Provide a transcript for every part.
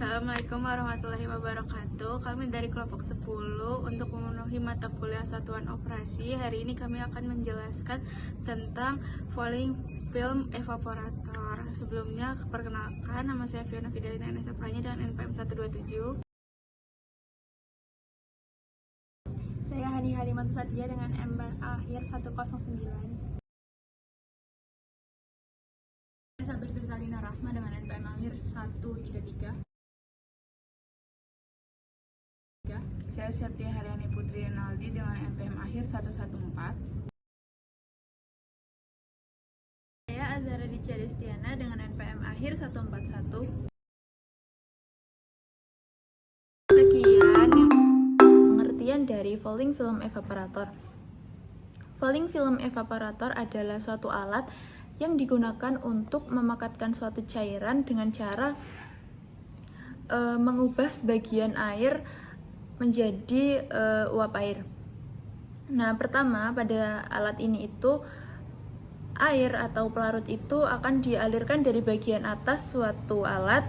Assalamualaikum warahmatullahi wabarakatuh. Kami dari kelompok 10 untuk memenuhi mata kuliah satuan operasi. Hari ini kami akan menjelaskan tentang falling film evaporator. Sebelumnya, perkenalkan, nama saya Fiona Fidelina NSF-nya dengan NPM 127. Saya Hani Halimantu Satya dengan NPM akhir 109. Saya Sabir Tritalina Rahma dengan NPM akhir 133. Saya Septia Haryani Putri Renaldi dengan NPM akhir 114. Saya Azhara Dica Destiana dengan NPM akhir 141. Sekian Pengertian dari falling film evaporator. Falling film evaporator adalah suatu alat yang digunakan untuk memekatkan suatu cairan dengan cara mengubah sebagian air menjadi uap air. Nah, pertama pada alat ini itu air atau pelarut itu akan dialirkan dari bagian atas suatu alat.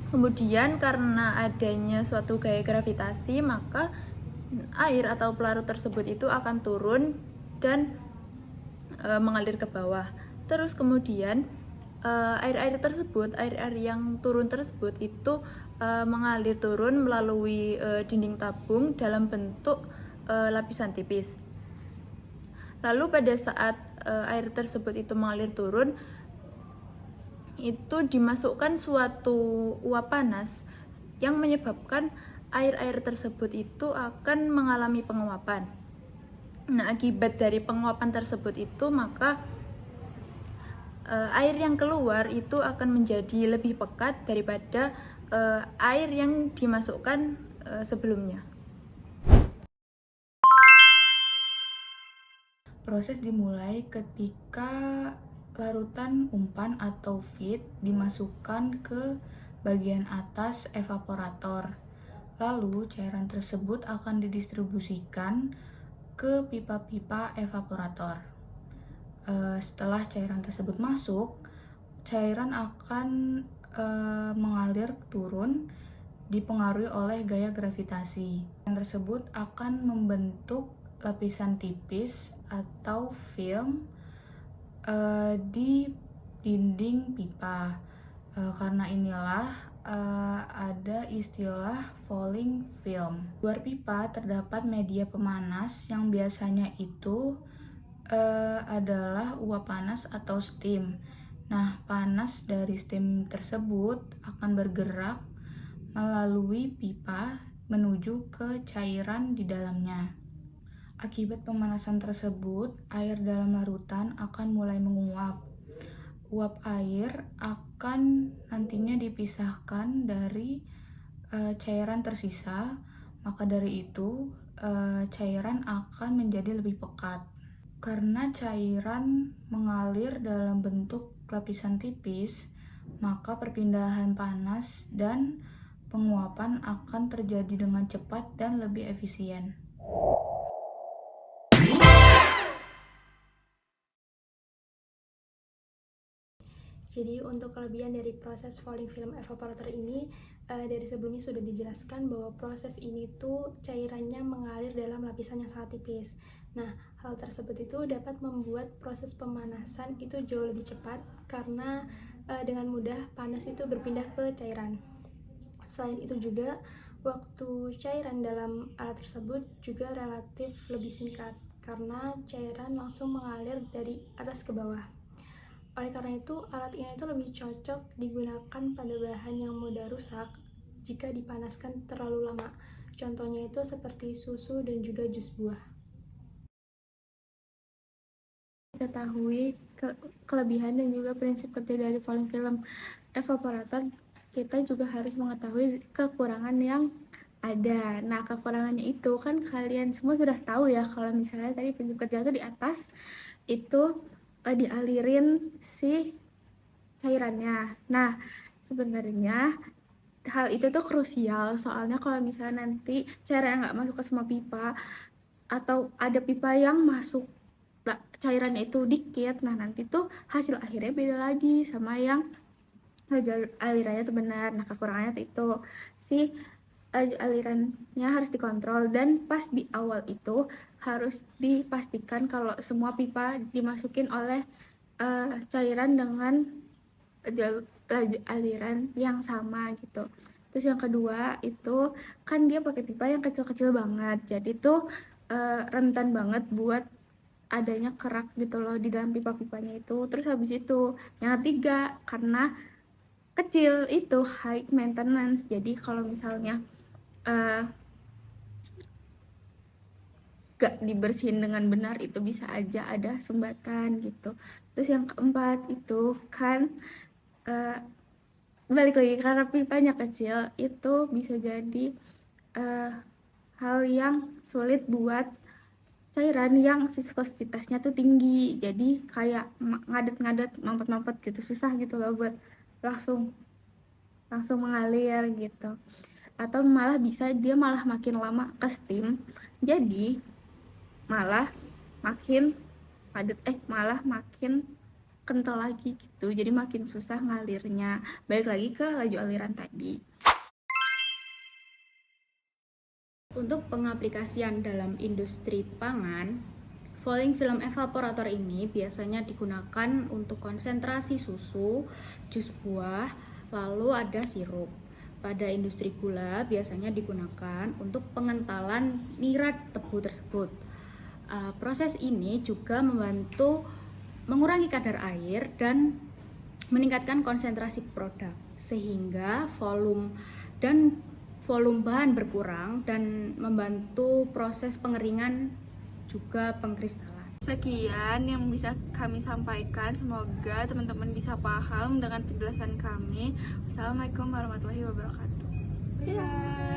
Kemudian karena adanya suatu gaya gravitasi, maka air atau pelarut tersebut itu akan turun dan mengalir ke bawah. Terus kemudian air-air yang turun tersebut itu mengalir turun melalui dinding tabung dalam bentuk lapisan tipis. Lalu pada saat air tersebut itu mengalir turun, itu dimasukkan suatu uap panas yang menyebabkan air-air tersebut itu akan mengalami penguapan. Nah, akibat dari penguapan tersebut itu maka air yang keluar itu akan menjadi lebih pekat daripada air yang dimasukkan sebelumnya. Proses dimulai ketika larutan umpan atau feed dimasukkan ke bagian atas evaporator. Lalu cairan tersebut akan didistribusikan ke pipa-pipa evaporator. Setelah cairan tersebut masuk, cairan akan mengalir turun dipengaruhi oleh gaya gravitasi. Cairan tersebut akan membentuk lapisan tipis atau film di dinding pipa. Karena inilah ada istilah falling film. Di luar pipa terdapat media pemanas yang biasanya itu adalah uap panas atau steam. Nah, panas dari steam tersebut akan bergerak melalui pipa menuju ke cairan di dalamnya. Akibat pemanasan tersebut, air dalam larutan akan mulai menguap. Uap air akan nantinya dipisahkan dari cairan tersisa, maka dari itu cairan akan menjadi lebih pekat. Karena cairan mengalir dalam bentuk lapisan tipis, maka perpindahan panas dan penguapan akan terjadi dengan cepat dan lebih efisien. Jadi untuk kelebihan dari proses falling film evaporator ini, dari sebelumnya sudah dijelaskan bahwa proses ini tuh cairannya mengalir dalam lapisan yang sangat tipis. Nah, hal tersebut itu dapat membuat proses pemanasan itu jauh lebih cepat karena dengan mudah panas itu berpindah ke cairan. Selain itu juga, waktu cairan dalam alat tersebut juga relatif lebih singkat karena cairan langsung mengalir dari atas ke bawah. Oleh karena itu, alat ini itu lebih cocok digunakan pada bahan yang mudah rusak jika dipanaskan terlalu lama. Contohnya itu seperti susu dan juga jus buah. Ketahui kelebihan dan juga prinsip kerja dari falling film evaporator, kita juga harus mengetahui kekurangan yang ada. Nah, kekurangannya itu kan kalian semua sudah tahu ya, kalau misalnya tadi prinsip kerja itu di atas itu dialirin si cairannya. Nah, sebenarnya hal itu tuh krusial, soalnya kalau misalnya nanti cairan nggak masuk ke semua pipa atau ada pipa yang masuk cairannya itu dikit, nah nanti tuh hasil akhirnya beda lagi sama yang laju alirannya tuh benar. Nah, kekurangannya tuh itu si laju alirannya harus dikontrol, dan pas di awal itu harus dipastikan kalau semua pipa dimasukin oleh cairan dengan laju aliran yang sama gitu. Terus yang kedua itu kan dia pakai pipa yang kecil-kecil banget, jadi tuh rentan banget buat adanya kerak gitu loh di dalam pipa-pipanya itu. Terus habis itu yang ketiga, karena kecil itu high maintenance, jadi kalau misalnya gak dibersihin dengan benar itu bisa aja ada sumbatan gitu. Terus yang keempat itu kan balik lagi, karena pipanya kecil itu bisa jadi hal yang sulit buat cairan yang viskositasnya tuh tinggi, jadi kayak ngadet-ngadet, mampet-mampet gitu, susah gitu loh buat langsung mengalir gitu. Atau malah bisa dia malah makin lama ke steam, jadi malah makin padat, malah makin kental lagi gitu, jadi makin susah ngalirnya. Balik lagi ke laju aliran tadi. Untuk pengaplikasian dalam industri pangan, falling film evaporator ini biasanya digunakan untuk konsentrasi susu, jus buah, lalu ada sirup. Pada industri gula biasanya digunakan untuk pengentalan nira tebu tersebut. Proses ini juga membantu mengurangi kadar air dan meningkatkan konsentrasi produk, sehingga volume bahan berkurang dan membantu proses pengeringan juga pengkristalan. Sekian yang bisa kami sampaikan, semoga teman-teman bisa paham dengan penjelasan kami. Wassalamualaikum warahmatullahi wabarakatuh. Dadah.